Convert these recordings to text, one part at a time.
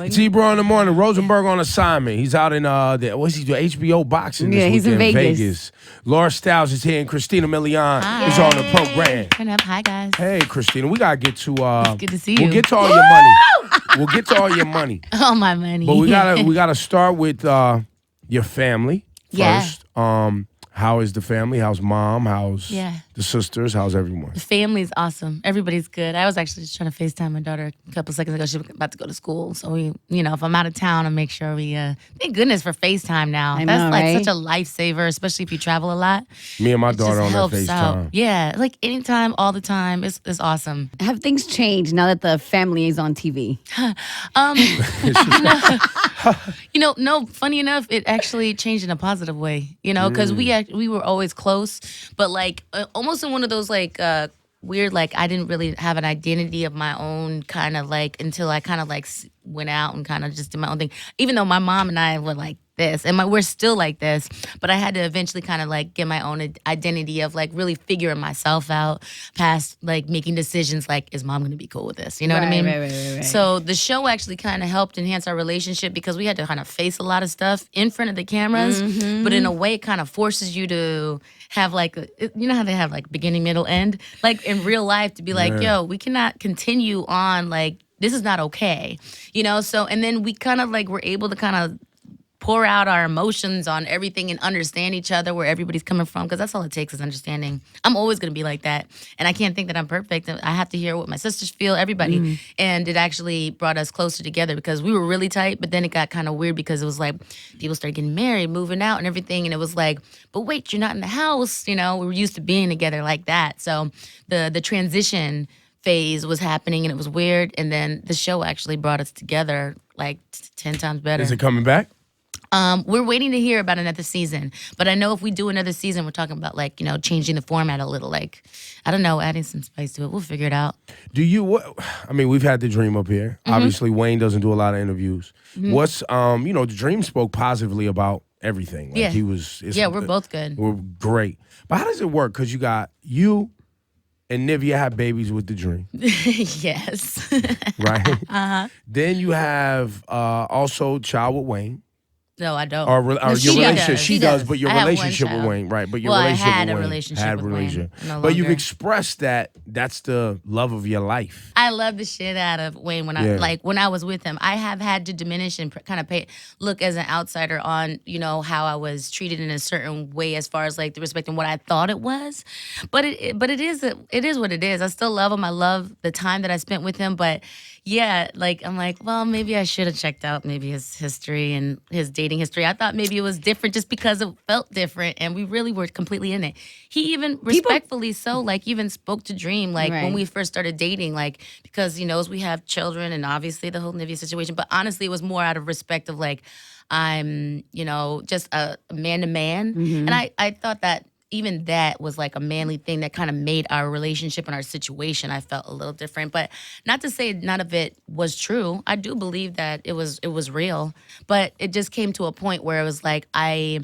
It's Ebro in the morning. Rosenberg on assignment. He's out in what's he doing? HBO boxing this weekend he's in Vegas. Laura Stiles is here and Christina Milian is on the program. Turn up. Hi, guys. Hey, Christina, we gotta get to It's good to see you. We'll get to all your money. We'll get to all your money. All my money. But we gotta start with your family first. How is the family? How's mom? How's the sisters? How's everyone? The family's awesome. Everybody's good. I was actually just trying to FaceTime my daughter a couple seconds ago. She was about to go to school. So we, if I'm out of town, I make sure we, thank goodness for FaceTime now. That's like such a lifesaver, especially if you travel a lot. Me and my daughter on that FaceTime. Out. Yeah, like anytime, all the time. It's awesome. Have things changed now that the family is on TV? No, funny enough, it actually changed in a positive way, because we were always close, but like almost in one of those like weird, like I didn't really have an identity of my own kind of like until I kind of like went out and kind of just did my own thing, even though my mom and I were like this and we're still like this, but I had to eventually kind of like get my own identity of like really figuring myself out past like making decisions like, is mom gonna be cool with this, you know what I mean? Right. So the show actually kind of helped enhance our relationship because we had to kind of face a lot of stuff in front of the cameras, but in a way it kind of forces you to have like, you know how they have like beginning, middle, end? Like in real life to be like, yo, we cannot continue on, like this is not okay, So, and then we kind of like were able to kind of pour out our emotions on everything and understand each other, where everybody's coming from, because that's all it takes is understanding. I'm always going to be like that, and I can't think that I'm perfect. I have to hear what my sisters feel, everybody, and it actually brought us closer together because we were really tight, but then it got kind of weird because it was like people started getting married, moving out and everything, and it was like, but wait, you're not in the house, we were used to being together like that. So the transition phase was happening and it was weird, and then the show actually brought us together like 10 times better. Is it coming back? We're waiting to hear about another season, but I know if we do another season, we're talking about like, changing the format a little, like, I don't know, adding some spice to it. We'll figure it out. We've had The Dream up here. Obviously, Wayne doesn't do a lot of interviews. What's, The Dream spoke positively about everything. Like he was. We're both good. We're great. But how does it work? Because you got you and Nivea have babies with The Dream. Yes. Right? Then you have also child with Wayne. No, I don't. Or your relationship, she does, does. but your relationship with Wayne, right? But your relationship I had with a Wayne relationship with Wayne. No but you've longer. expressed that that's the love of your life. I love the shit out of Wayne when I was with him. I have had to diminish and kind of look as an outsider on, how I was treated in a certain way as far as like the respect and what I thought it was. But it is what it is. I still love him. I love the time that I spent with him, but yeah, like I'm like, well, maybe I should have checked out maybe his history and his dating history. I thought maybe it was different just because it felt different, and we really were completely in it. He even respectfully even spoke to Dream like when we first started dating, like because he knows we have children and obviously the whole Nivea situation. But honestly, it was more out of respect of like I'm, just a man to man, and I thought that. Even that was like a manly thing that kind of made our relationship and our situation, I felt a little different. But not to say none of it was true. I do believe that it was real. But it just came to a point where it was like I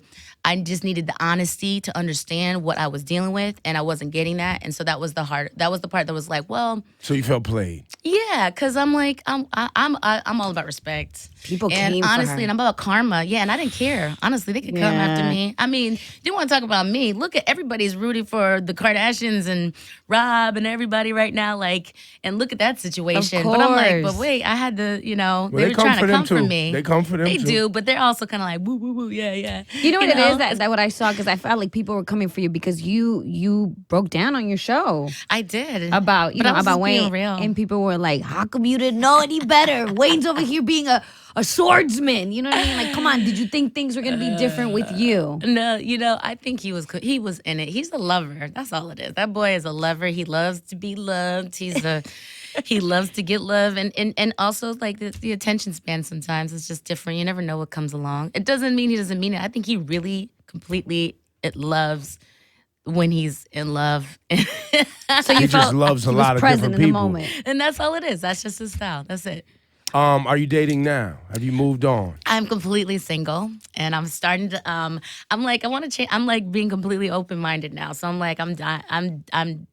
just needed the honesty to understand what I was dealing with, and I wasn't getting that. And so that was the part that was like, well. So you felt played. Yeah, because I'm like I'm all about respect. People and came honestly, for her. and I'm about karma. Yeah, and I didn't care. Honestly, they could come after me. I mean, you want to talk about me? Look at everybody's rooting for the Kardashians and Rob and everybody right now. Like, and look at that situation. But I'm like, but wait, I had to, they were trying to comfort me. They comfort them They too. do, but they're also kind of like, woo, woo, woo, yeah. You know what it is that what I saw, because I felt like people were coming for you because you broke down on your show. I did about about Wayne, real. And people were like, "How come you didn't know any better? Wayne's over here being a swordsman." You know what I mean? Like, come on, did you think things were gonna be different with you? No, I think he was in it. He's a lover. That's all it is. That boy is a lover. He loves to be loved. He loves to get love, and also like the attention span sometimes is just different. You never know what comes along. It doesn't mean he doesn't mean it. I think he really completely loves when he's in love. So you He felt just loves a he lot was of present different in the people. moment. And that's all it is. That's just his style. That's it. Are you dating now? Have you moved on? I'm completely single, and I'm starting to. I'm like, I want to change. I'm like being completely open minded now. So I'm like, I'm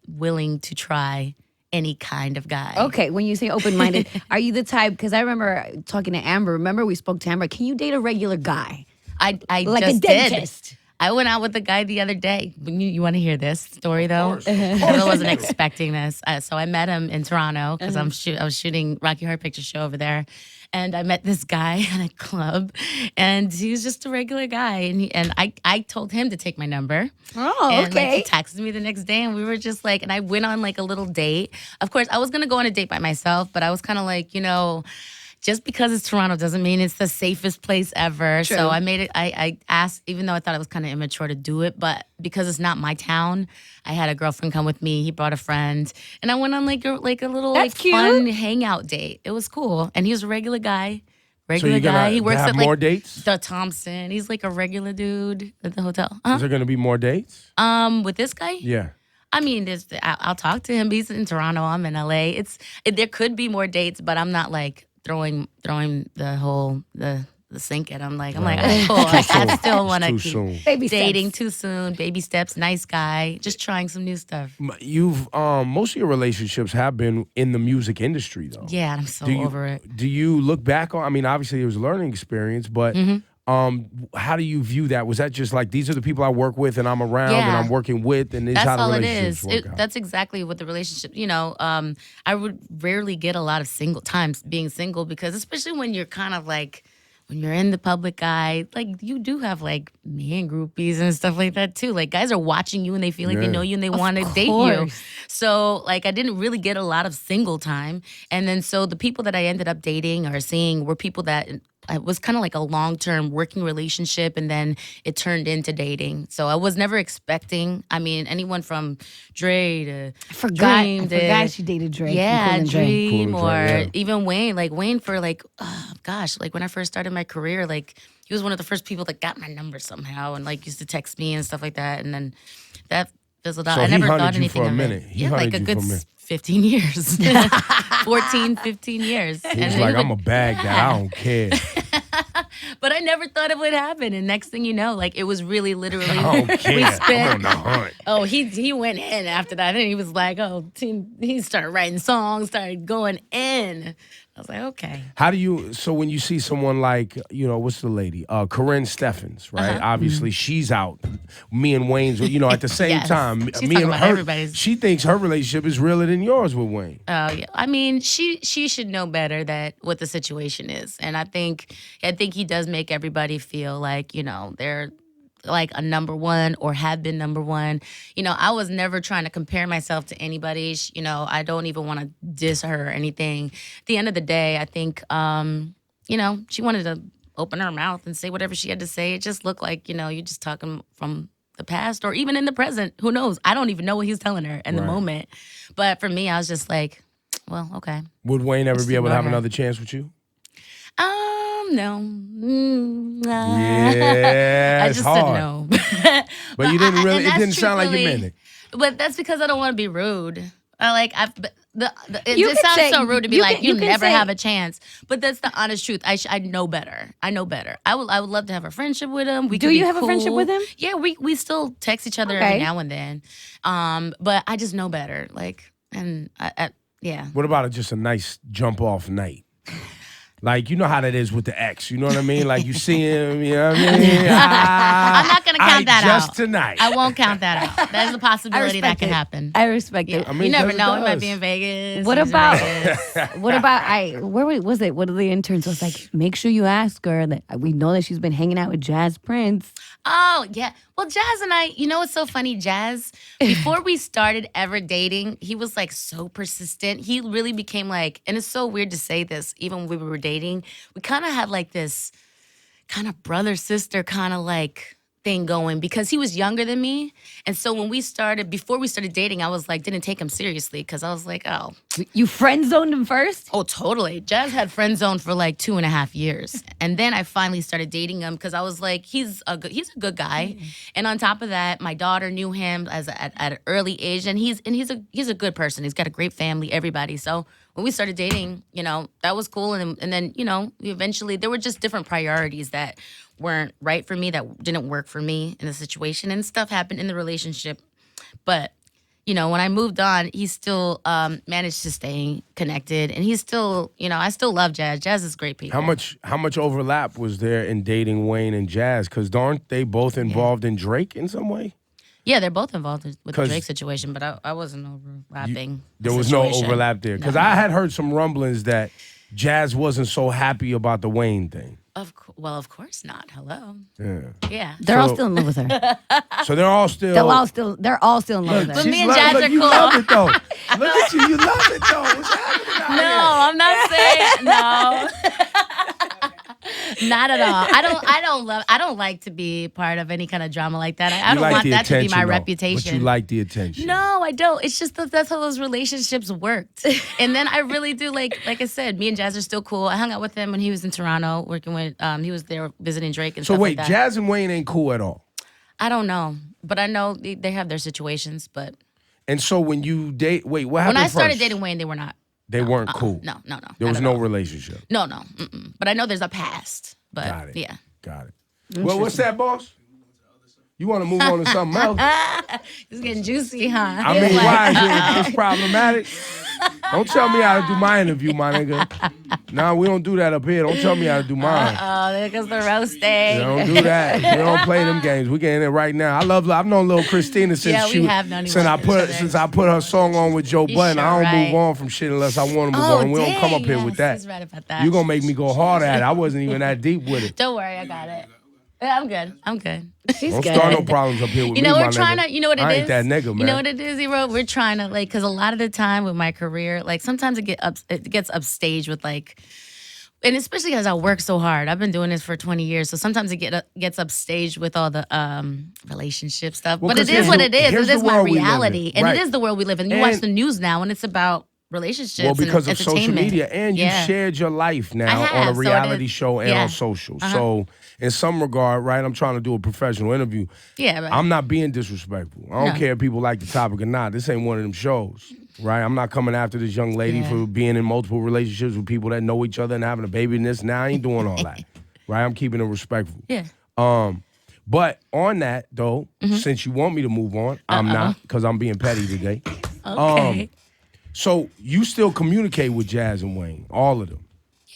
willing to try any kind of guy. Okay, when you say open-minded, are you the type, because I remember talking to Amber. Remember we spoke to Amber. Can you date a regular guy? I Like just a dentist? did. I went out with a guy the other day. You want to hear this story though? Of course. I wasn't expecting this. So I met him in Toronto because I was shooting Rocky Horror Picture Show over there, and I met this guy at a club, and he was just a regular guy, and I told him to take my number. Oh, And okay. he texted me the next day, and we were just like, and I went on like a little date. Of course, I was gonna go on a date by myself, but I was kind of like, just because it's Toronto doesn't mean it's the safest place ever. True. So I made it. I asked, even though I thought it was kind of immature to do it, but because it's not my town, I had a girlfriend come with me. He brought a friend, and I went on like a little That's cute. fun hangout date. It was cool, and he was a regular guy. So Regular you're guy. gonna He works have at more like dates? the Thompson. He's like a regular dude at the hotel. Is there gonna be more dates? With this guy. Yeah. I mean, I'll talk to him. He's in Toronto. I'm in LA. There could be more dates, but I'm not like throwing the whole the sink at him. Like I'm like, oh, cool. I still want to Too keep soon. Baby dating steps. too soon. Baby steps. Nice guy. Just trying some new stuff. You've most of your relationships have been in the music industry though. Yeah, I'm so Do you, over it. Do you look back on? I mean, obviously it was a learning experience, but how do you view that? Was that just like these are the people I work with and I'm around and Yeah. I'm working with, and this is That's how the all it relationships is. work out? That's exactly what the relationship. I would rarely get a lot of single times being single because, especially when you're kind of like. When you're in the public eye, like you do have like man groupies and stuff like that too. Like guys are watching you and they feel like they know you and they want to date you. course. So like I didn't really get a lot of single time. And then so the people that I ended up dating or seeing were people that it was kind of like a long-term working relationship, and then it turned into dating. So I was never expecting. I mean, anyone from Dre to I forgot Dream she dated Drake. yeah, Cool and Dre. Dream Cool and or Dre, yeah. even Wayne. Like Wayne for like, oh, gosh, like when I first started my career, like he was one of the first people that got my number somehow and like used to text me and stuff like that. And then that fizzled out. So I he never hunted thought you anything for a of minute. it. He Yeah, like hunted a you good for a minute. 15 years. 14, 15 years. He was like, I'm a bag that I don't care. But I never thought it would happen. And next thing you know, like it was really literally I don't care. I'm spent- on the hunt. Oh, he went in after that. And he was like, he started writing songs, started going in. I was like, okay. How do you? So when you see someone like, what's the lady? Corinne Steffens, right? Obviously, she's out. Me and Wayne's, at the same Yes. time. She's Me talking and about her. everybody's- She thinks her relationship is realer than yours with Wayne. Oh yeah. I mean, she should know better that what the situation is. And I think he does make everybody feel like, they're like a number one or have been number one. I was never trying to compare myself to anybody. I don't even want to diss her or anything. At the end of the day, I think, she wanted to open her mouth and say whatever she had to say. It just looked like, you're just talking from the past or even in the present. Who knows? I don't even know what he's telling her in the Right. moment. But for me, I was just like, well, okay. Would Wayne ever Just be able to have ignore her. another chance with you? No. Yeah, I it's just hard. said no. But you didn't really. and It that's didn't sound like you truthfully- meant it. But that's because I don't want to be rude. It You just can sounds say- so rude to be you like, can- you you can never say- have a chance. But that's the honest truth. I know better. I know better. I would love to have a friendship with him. Do you have a friendship with him? Yeah, we still text each other Okay. every now and then. But I just know better. Like, and yeah. What about just a nice jump off night? Like, you know how that is with the ex. You know what I mean? Like, you see him, you know what I mean? I'm not gonna count that just out. tonight. I won't count that out. There's a possibility that respect can it. happen. I respect Yeah. it. I mean, you never 'cause it know. It might does. be in Vegas. What he's in about Vegas. what about where was it? One of the interns was like, make sure you ask her that we know that she's been hanging out with Jas Prince. Oh, yeah. Well, Jas and I, what's so funny? Jas, before we started ever dating, he was like so persistent. He really became like, and it's so weird to say this, even when we were dating, we kind of had like this kind of brother sister kind of like thing going because he was younger than me. And so before we started dating, I was like, didn't take him seriously because I was like, oh, You friend zoned him first? oh, totally. Jas had friend zone for like 2.5 years. And then I finally started dating him because I was like, he's a good guy. And on top of that, my daughter knew him at an early age. And he's a good person. He's got a great family, everybody. So when we started dating, that was cool. And then, eventually there were just different priorities that weren't right for me, that didn't work for me in the situation. And stuff happened in the relationship. But you know, when I moved on, he still managed to stay connected, and he's still, you know, I still love Jas. Jas is great people. How much overlap was there in dating Wayne and Jas? Because aren't they both involved in Drake in some way? Yeah, they're both involved with the Drake situation, but I wasn't overlapping. There was no overlap there. Because I had heard some rumblings that Jas wasn't so happy about the Wayne thing. Well, of course not. Hello. Yeah. They're all still in love with her. So they're all still. They're all still in love with her. But me and Jas are you cool. love it though. Look at you love it though. What's happening out No, here? I'm not saying no. Not at all. I don't like to be part of any kind of drama like that. I don't want that to be my reputation. But you like the attention. No, I don't. It's just that's how those relationships worked. And then I really do like I said, me and Jas are still cool. I hung out with him when he was in Toronto working with he was there visiting Drake and so stuff wait, like that. Jas and Wayne ain't cool at all. I don't know. But I know they have their situations, but And so when you date, wait, what happened when I started first? dating Wayne, they were not. They weren't cool. No. There was not at no all. relationship. No. But I know there's a past. But Got it. yeah. Got it. Well, what's that, boss? You want to move on to something else? It's getting juicy, huh? I mean, why is it problematic? Don't tell me how to do my interview, my nigga. Nah, we don't do that up here. Don't tell me how to do mine. Oh, there goes the roasting. Don't do that. We don't play them games. We getting it right now. I've known little Christina since we have known each other. since I put her song on with Joe Budden. sure I don't right. move on from shit unless I want to move on. We don't come up here with that. He's right about that. You gonna make me go hard at it. I wasn't even that deep with it. Don't worry, I got it. I'm good. She's Don't good. start no problems up here with me, You know, my we're trying nigga. to, you know what it is? I ain't that nigga, man. You know what it is, Ebro? We're trying to, like, because a lot of the time with my career, like, sometimes it gets upstaged with, like, and especially because I work so hard. I've been doing this for 20 years, so sometimes it gets upstaged with all the relationship stuff. Well, but it 'cause is what it is. here's It is the my world we live in. reality. And Right. it is the world we live in. You And- watch the news now, and it's about relationships Well, because and of social entertainment. media, and you Yeah. shared your life now I on a have, so it reality is- show and yeah. on social. So, in some regard, right, I'm trying to do a professional interview. Yeah, right. I'm not being disrespectful. I don't No. care if people like the topic or not. This ain't one of them shows, right? I'm not coming after this young lady Yeah. for being in multiple relationships with people that know each other and having a baby and this. Now I ain't doing all that, right? I'm keeping it respectful. Yeah. But on that though, since you want me to move on, I'm not because I'm being petty today. Okay. So you still communicate with Jas and Wayne, all of them.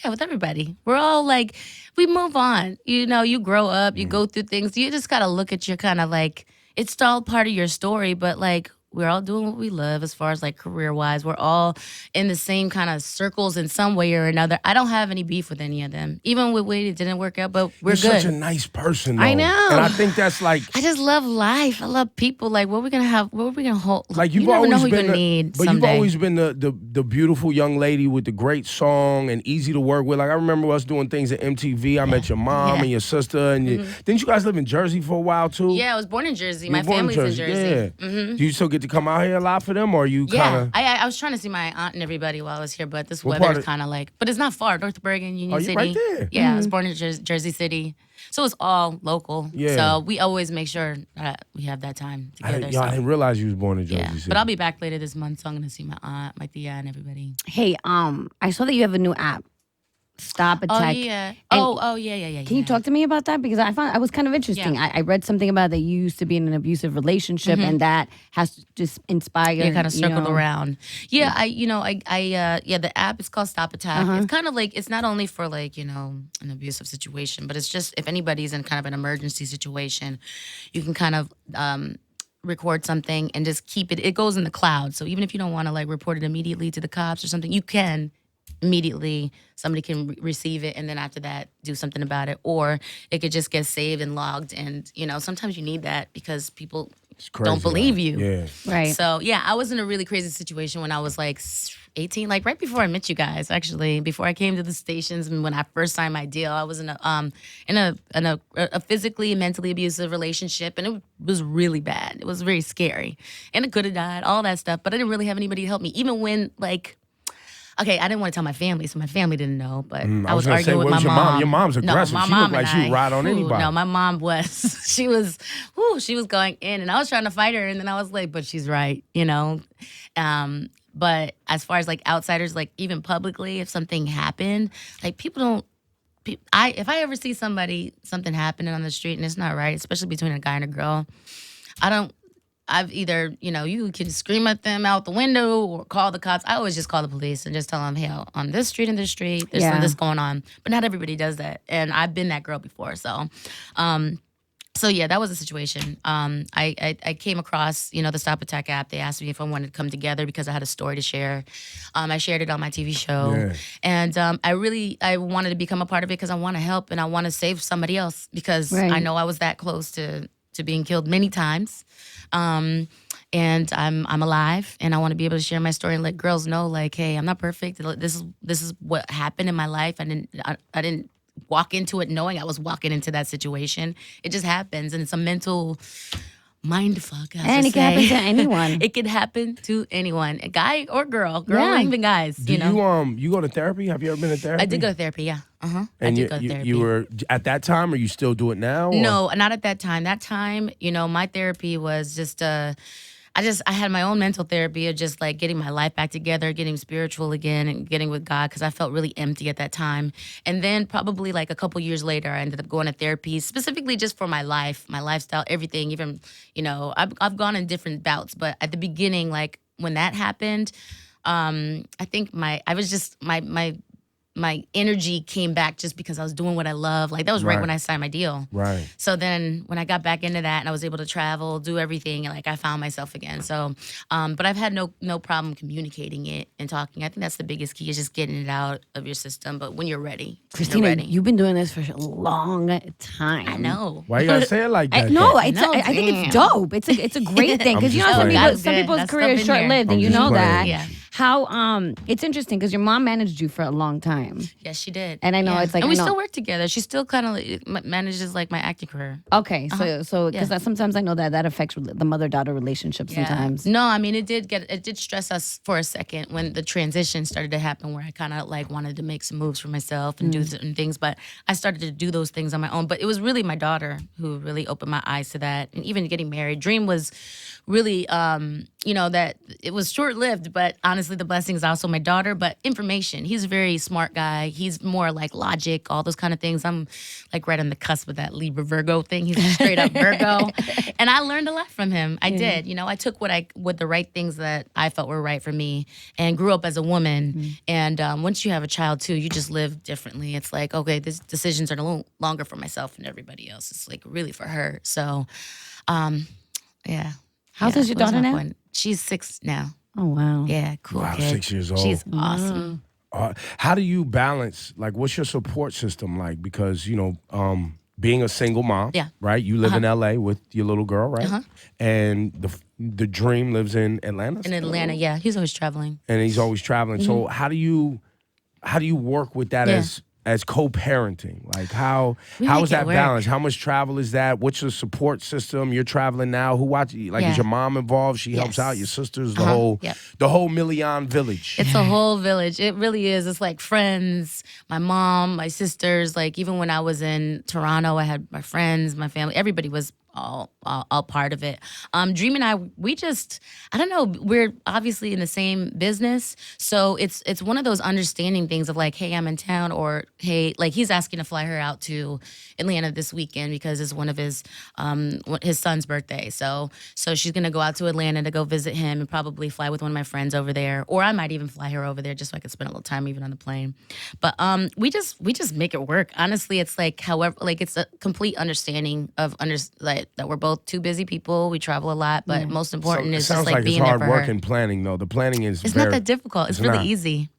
Yeah, with everybody. We're all like, we move on. You know, you grow up, you go through things. You just got to look at your kind of like, it's all part of your story, but like, we're all doing what we love as far as like career-wise. We're all in the same kind of circles in some way or another. I don't have any beef with any of them. Even with Wade, it didn't work out, but we're You're good. such a nice person, though. I know. And I think that's like... I just love life. I love people. Like, what are we gonna have? What are we gonna hold? Like you you've never always know who been, you're gonna need but someday. you've always been the beautiful young lady with the great song and easy to work with. Like I remember us doing things at MTV. I met your mom and your sister, and didn't you guys live in Jersey for a while too? Yeah, I was born in Jersey. You were My born family's in Jersey. Yeah. Do you still get to come out here a lot for them, or are you kind Yeah, of? I was trying to see my aunt and everybody while I was here, but this What part weather's of- kind of like, but it's not far. North Bergen, Union Oh, you're City. right there. Yeah, I was born in Jersey City, so it's all local. Yeah. So we always make sure that we have that time together. I didn't realize you was born in Jersey yeah, City. but I'll be back later this month, so I'm gonna see my aunt, my tia, and everybody. Hey, I saw that you have a new app. Stop Attack. Oh yeah. Yeah. Can you talk to me about that? Because I was kind of interesting. Yeah. I read something about that you used to be in an abusive relationship, and that has to just inspire. Yeah, kind of circled know. around. Yeah, the app is called Stop Attack. It's kind of like, it's not only for like, an abusive situation, but it's just if anybody's in kind of an emergency situation, you can kind of record something and just keep it. It goes in the cloud. So even if you don't want to like report it immediately to the cops or something, you can immediately, somebody can receive it and then after that do something about it, or it could just get saved and logged. And sometimes you need that because people don't believe you. Yeah. Right. So yeah, I was in a really crazy situation when I was like 18, like right before I met you guys. Actually, before I came to the stations and when I first signed my deal, I was in a physically and mentally abusive relationship, and it was really bad. It was very scary, and it could have died, all that stuff. But I didn't really have anybody to help me, even when like. Okay, I didn't want to tell my family, so my family didn't know. But I was gonna arguing say, with what my was your mom. mom? Your mom's aggressive. No, my She mom looked like and she would I- ride on anybody. No, my mom was. She was going in, and I was trying to fight her, and then I was like, "But she's right," But as far as like outsiders, like even publicly, if something happened, like people don't. If I ever see something happening on the street and it's not right, especially between a guy and a girl, I don't I've either, you can scream at them out the window or call the cops. I always just call the police and just tell them, hey, on this street and this street, there's this going on. But not everybody does that. And I've been that girl before. So yeah, that was a situation. I came across, the Stop Attack app. They asked me if I wanted to come together because I had a story to share. I shared it on my TV show. And I wanted to become a part of it because I want to help and I want to save somebody else because I know I was that close to being killed many times. And I'm alive, and I want to be able to share my story and let girls know, like, hey, I'm not perfect. This is what happened in my life. I didn't walk into it knowing I was walking into that situation. It just happens, and it's a mental mind fuck. And it can happen to anyone. It could happen to anyone, a guy or girl or even guys. You go to therapy? Have you ever been to therapy? I did go to therapy. Yeah. And I did go to therapy. You were at that time, or you still do it now? Or? No, not at that time. That time, my therapy was just I had my own mental therapy of just like getting my life back together, getting spiritual again, and getting with God because I felt really empty at that time. And then probably like a couple years later, I ended up going to therapy specifically just for my life, my lifestyle, everything. Even, I've gone in different bouts, but at the beginning, like when that happened, I think my energy came back just because I was doing what I love. Like that was right when I signed my deal. Right. So then when I got back into that and I was able to travel, do everything, like I found myself again. So, but I've had no problem communicating it and talking. I think that's the biggest key is just getting it out of your system. But when you're ready, Christina, you've been doing this for a long time. I know. Why you gotta say it like that? I think it's dope. It's a great thing because some people's career is short lived, and you know that. Yeah. How it's interesting because your mom managed you for a long time. Yes, she did. And I know it's like, and we still work together. She still kind of manages like my acting career. Okay, so because sometimes I know that affects the mother-daughter relationship sometimes. No, I mean it did stress us for a second when the transition started to happen, where I kind of like wanted to make some moves for myself and do certain things, but I started to do those things on my own. But it was really my daughter who really opened my eyes to that, and even getting married. Dream was really, that it was short-lived, but honestly, the blessing is also my daughter. But information, he's a very smart guy. He's more like logic, all those kind of things. I'm like right on the cusp of that Libra Virgo thing. He's a straight up Virgo, and I learned a lot from him. I did. I took what the right things that I felt were right for me, and grew up as a woman. And once you have a child too, you just live differently. It's like, okay, these decisions are no longer for myself and everybody else. It's like really for her. So, yeah. How old is your daughter now? Point. She's 6 now. Oh, wow. Yeah, cool. Wow, kid. 6 years old. She's awesome. How do you balance, like, what's your support system like? Because, being a single mom, right? You live in LA with your little girl, right? And the dream lives in Atlanta? In Atlanta, yeah. He's always traveling. And he's always traveling. So how do you work with that as co-parenting? Like how is that balance? How much travel is that? What's your support system? You're traveling now. Who watches you? Like is your mom involved? She helps out, your sisters, the whole Milian village. It's a whole village. It really is. It's like friends, my mom, my sisters. Like even when I was in Toronto, I had my friends, my family. Everybody was all part of it. Dream and I, I don't know, we're obviously in the same business. So it's one of those understanding things of like, hey, I'm in town, or hey, like he's asking to fly her out to Atlanta this weekend because it's one of his son's birthday. So she's gonna go out to Atlanta to go visit him and probably fly with one of my friends over there. Or I might even fly her over there just so I could spend a little time even on the plane. But we just make it work. Honestly, it's like however, like it's a complete understanding of that we're both two busy people. We travel a lot, but most important is just like being there for her. It sounds like it's hard work and planning, though. The planning is not that difficult. It's really easy.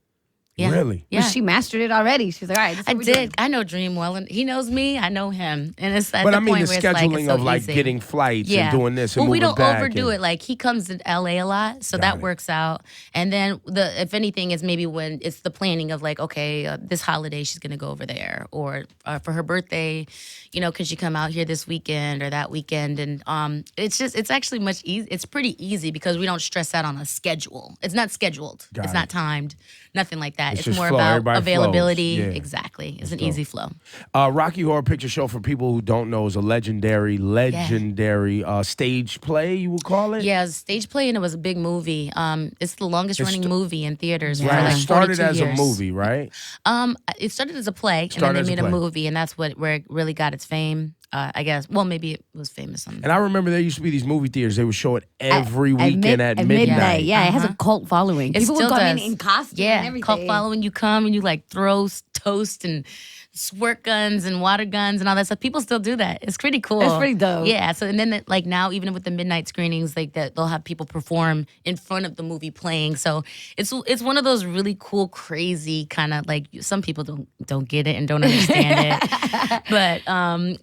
Yeah. Really? Yeah. Well, she mastered it already. She's like, all right, this is what we're doing. I know Dream well, and he knows me. I know him, and it's at the point where the it's scheduling of like like getting flights and doing this and well, we moving don't back overdo it. Like he comes to LA a lot, so that works out. And then if anything is maybe when it's the planning of like, okay, this holiday she's gonna go over there, or for her birthday, could she come out here this weekend or that weekend? And it's actually much easy. It's pretty easy because we don't stress out on a schedule. It's not scheduled. It's not timed. Nothing like that. It's more about availability. Yeah. Exactly. It's an easy flow. Rocky Horror Picture Show, for people who don't know, is a legendary stage play, you would call it? Yeah, stage play, and it was a big movie. It's the longest running movie in theaters for Right. like It started 42 as years. a movie, right? It started as a play, and then they made a movie, and that's where it really got its fame. I guess. Well, maybe it was famous on. And I remember there used to be these movie theaters. They would show it every weekend at midnight. Yeah, it has a cult following. It People would still come does. in costume Yeah, and everything. cult following. You come and you like throw toast and squirt guns and water guns and all that stuff. People still do that. It's pretty cool. It's pretty dope. Yeah. So and then like now, even with the midnight screenings, like that, they'll have people perform in front of the movie playing. So it's one of those really cool, crazy kind of like some people don't get it and don't understand it. But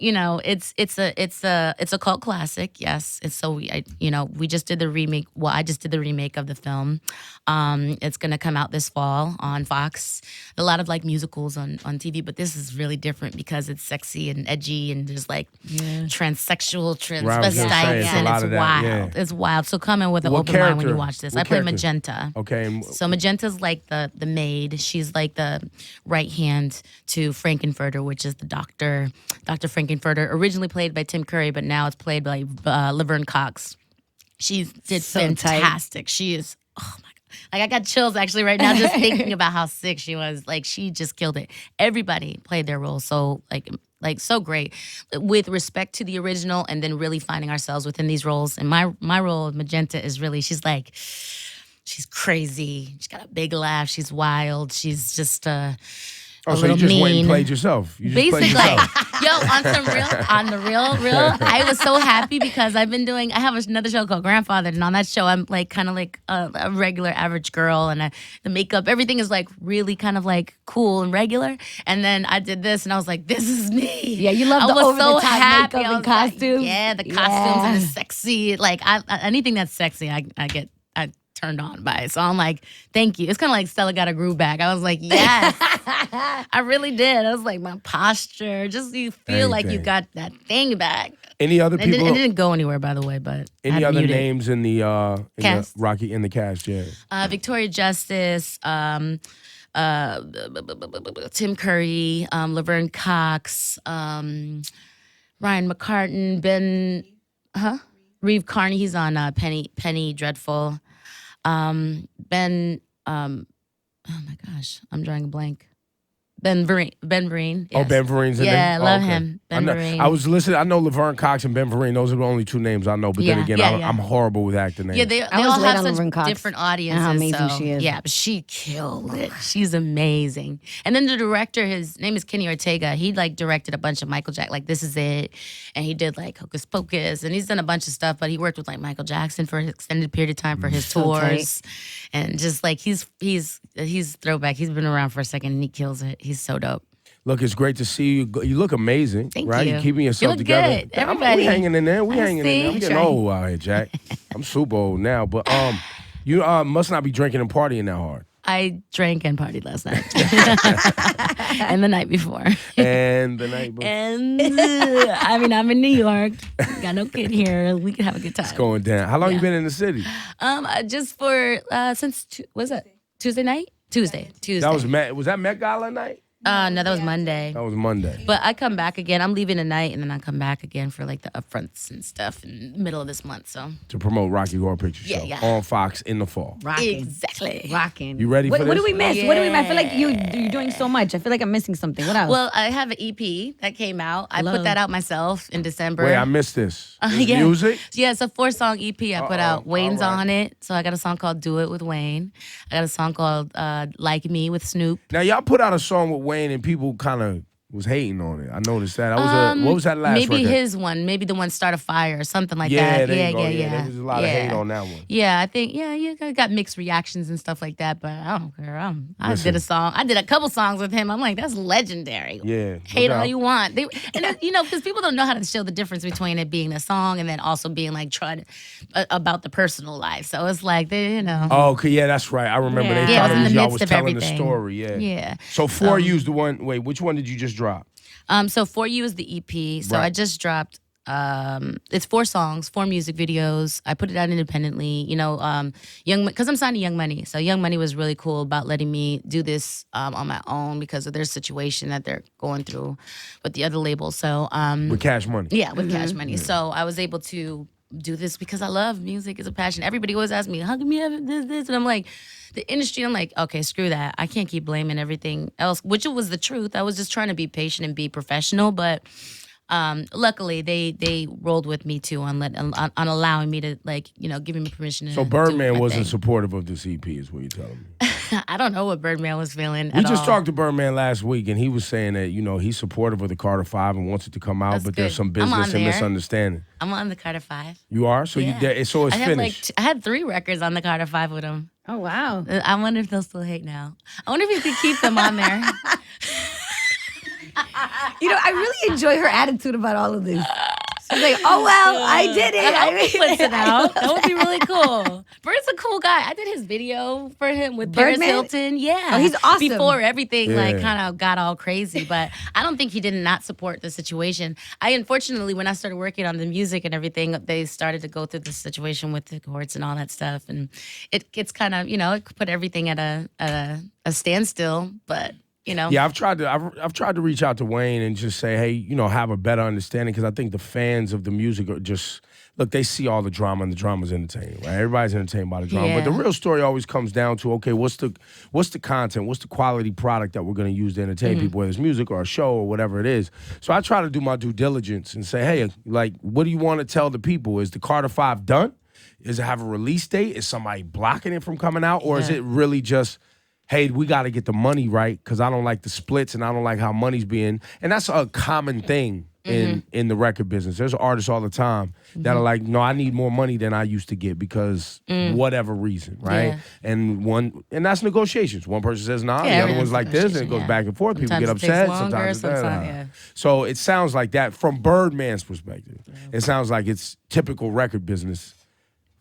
you know, it's a cult classic. Yes. It's so we just did the remake. Well, I just did the remake of the film. It's gonna come out this fall on Fox. A lot of like musicals on TV, but this is really different because it's sexy and edgy and there's like transsexual, transvestites, and it's wild. Yeah. It's wild. So come in with an open mind when you watch this. I play Magenta. Okay. So Magenta's like the maid. She's like the right hand to Frankenfurter, which is the doctor. Dr. Frankenfurter, originally played by Tim Curry, but now it's played by Laverne Cox. She did so fantastic. She is, oh my God. Like I got chills actually right now just thinking about how sick she was. Like she just killed it. Everybody played their role so like so great with respect to the original and then really finding ourselves within these roles. And my role of Magenta is really, she's crazy. She's got a big laugh. She's wild. She's just Oh, so you just went and played yourself. You just basically, played yourself. yo, on the real, I was so happy because I have another show called Grandfather, and on that show, I'm like kind of like a regular average girl, and the makeup, everything is like really kind of like cool and regular. And then I did this, and I was like, this is me. Yeah, you love the over-the-top makeup and costumes. Like, yeah, the costumes and the sexy. Like anything that's sexy, I turned on by. So I'm like, thank you. It's kind of like Stella got a groove back. I was like, yes, I really did. I was like, my posture, just you feel like you got that thing back. Any other people? It didn't go anywhere, by the way, but any other names in the cast? In the cast? Yeah. Victoria Justice, Tim Curry, Laverne Cox, Ryan McCartan, Reeve Carney. He's on Penny Dreadful. Ben, oh my gosh, I'm drawing a blank. Ben Vereen. Yes. Oh, Ben Vereen's in there? Yeah, I love him. Ben Vereen. I was listening. I know Laverne Cox and Ben Vereen. Those are the only two names I know. But then again, I'm horrible with acting names. Yeah, they all have such different audiences. How amazing she is. Yeah, but she killed it. She's amazing. And then the director, his name is Kenny Ortega. He like directed a bunch of Michael Jackson, like This Is It. And he did like Hocus Pocus. And he's done a bunch of stuff. But he worked with like Michael Jackson for an extended period of time for his tours. And just like he's throwback. He's been around for a second and he kills it. He's so dope. Look, it's great to see you. You look amazing. Thank right? you. You're keeping yourself together. Good. Everybody. We hanging in there. We hanging in there. I'm getting trying. old out here, Jack. I'm super old now. But you must not be drinking and partying that hard. I drank and partied last night. And the night before. And the night before. And I mean, I'm in New York. Got no kid here. We could have a good time. It's going down. How long you been in the city? Just for since was it Tuesday night? Tuesday. That was that Met Gala night? No, that was Monday. That was Monday. But I come back again. I'm leaving tonight, and then I come back again for like the upfronts and stuff in the middle of this month. So to promote Rocky Horror Picture Show on Fox in the fall. Rocking. Exactly. Rocking. You ready for this? What do we miss? Yeah. What do we miss? I feel like you're doing so much. I feel like I'm missing something. What else? Well, I have an EP that came out. I put that out myself in December. Wait, I missed this. Yeah. Music? Yeah, it's a 4-song EP I put out. Wayne's on it. So I got a song called Do It with Wayne. I got a song called Like Me with Snoop. Now, y'all put out a song with Wayne and people kind of was hating on it. I noticed that. What was that last maybe record? His one. Maybe the one Start a Fire or something like that. Yeah. There was a lot of hate on that one. Yeah, I think, you got mixed reactions and stuff like that, but I don't care. I did a song. I did a couple songs with him. I'm like, that's legendary. Yeah. Hate all you want. Because people don't know how to show the difference between it being a song and then also being like about the personal life. So it's like, Oh, okay, yeah, that's right. I remember they thought it was y'all was telling the story. Yeah. Yeah. So For You's the one. Wait, which one did you just drop? So For You is the EP. So I just dropped. It's 4 songs, 4 music videos. I put it out independently. Because I'm signed to Young Money. So Young Money was really cool about letting me do this on my own because of their situation that they're going through with the other label. So with Cash Money. Yeah, with Cash Money. So I was able to do this because I love music. It's a passion. Everybody always asks me, how come you have this? And I'm like, the industry, I'm like, okay, screw that. I can't keep blaming everything else, which was the truth. I was just trying to be patient and be professional, but luckily they rolled with me too on allowing me to giving me permission to So Birdman do my wasn't thing. supportive of this EP, is what you're telling me. I don't know what Birdman was feeling. We just all. talked to Birdman last week, and he was saying that he's supportive of the Carter 5 and wants it to come out, That's but there's good. some I'm on business and there. misunderstanding. I'm on the Carter 5. You are, so Yeah. so it's I had finished. I had 3 records on the Carter 5 with him. Oh, wow. I wonder if they'll still hate now. I wonder if you could keep them on there. I really enjoy her attitude about all of this. She's like, oh, well, I did it. I hope he puts it out. That would be really cool. Bird's a cool guy. I did his video for him with Paris Birdman? Hilton. Yeah. Oh, he's awesome. Before everything Yeah. kind of got all crazy. But I don't think he did not support the situation. Unfortunately, when I started working on the music and everything, they started to go through the situation with the courts and all that stuff. And it's kind of, it put everything at a standstill. But Yeah, I've tried to reach out to Wayne and just say, hey, have a better understanding, because I think the fans of the music are just look. They see all the drama, and the drama's entertaining, right? Everybody's entertained by the drama, but the Yeah. real story always comes down to, okay, what's the content, what's the quality product that we're going to use to entertain people, whether it's music or a show or whatever it is. So I try to do my due diligence and say, hey, what do you want to tell the people? Is the Carter 5 done? Does it have a release date? Is somebody blocking it from coming out, or is it really just, hey, we got to get the money right because I don't like the splits and I don't like how money's being. And that's a common thing in the record business. There's artists all the time that are like, no, I need more money than I used to get because whatever reason, right? Yeah. And that's negotiations. One person says, nah, Yeah, the other one's like this, and it negotiation, goes yeah. back and forth. People Sometimes get it takes upset. longer, Sometimes yeah. So it sounds like that from Birdman's perspective. It sounds like it's typical record business.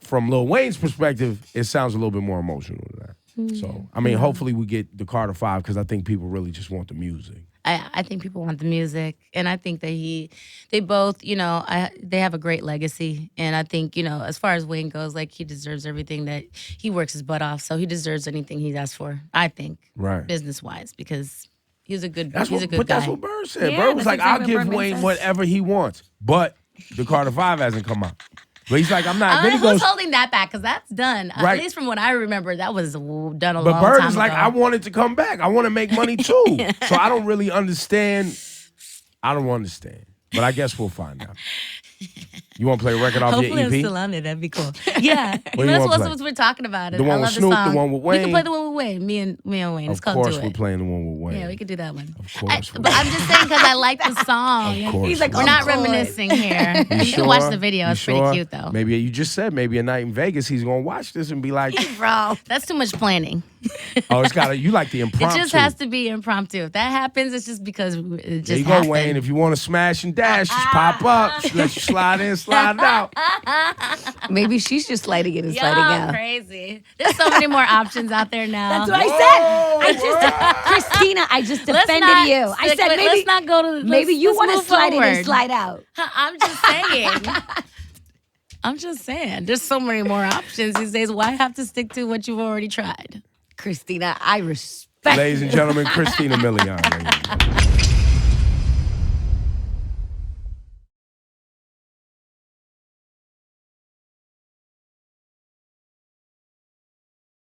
From Lil Wayne's perspective, it sounds a little bit more emotional than that. So, I mean, hopefully we get the Carter 5 because I think people really just want the music. I think people want the music, and I think that they both, they have a great legacy, and I think, as far as Wayne goes, like, he deserves everything that he works his butt off, so he deserves anything he's asked for, I think, Right. business-wise, because he's a good That's guy. that's what Bird said. Yeah, Bird was that's like, I'll exactly what give Birdman Wayne says. whatever he wants, but the Carter 5 hasn't come out. But he's like, I'm not. Then he Who's goes, holding that back? Because that's done. Right. At least from what I remember, that was done a long but time Bird is like, ago. I want it to come back. I want to make money too. So I don't really understand. I don't understand. But I guess we'll find out. You want to play a record off Hopefully your EP? I'm still on it. That'd be cool. Yeah. What do you That's wanna play? what we're talking about. The I one with love Snoop, the song. one with We can Wayne? play the one with Wayne. Me and Wayne. It's Of called course Do we're It. playing the one with Wayne. Yeah, we could do that one. Of course. But I'm just saying because I like the song. Of course. He's like, We're of not course. reminiscing here. You sure? can watch the video. You It's sure? pretty cute though. Maybe you just said maybe a night in Vegas he's gonna watch this and be like, Bro. That's too much planning. oh, it's gotta. You like the It impromptu. just has to be impromptu. If that happens, it's just because it just There you happened. go, Wayne. If you want to smash and dash, just pop up. Just let you slide in, slide out. Maybe she's just sliding in and Y'all sliding out. crazy. There's so many more options out there now. That's what I said. Christina, I just Let's defended not you. I stick said with- maybe let's not go to. maybe you want to slide in and slide out. I'm just saying. I'm just saying. There's so many more options these days. Why have to stick to what you've already tried? Christina, I respect Ladies and gentlemen, Christina Milian.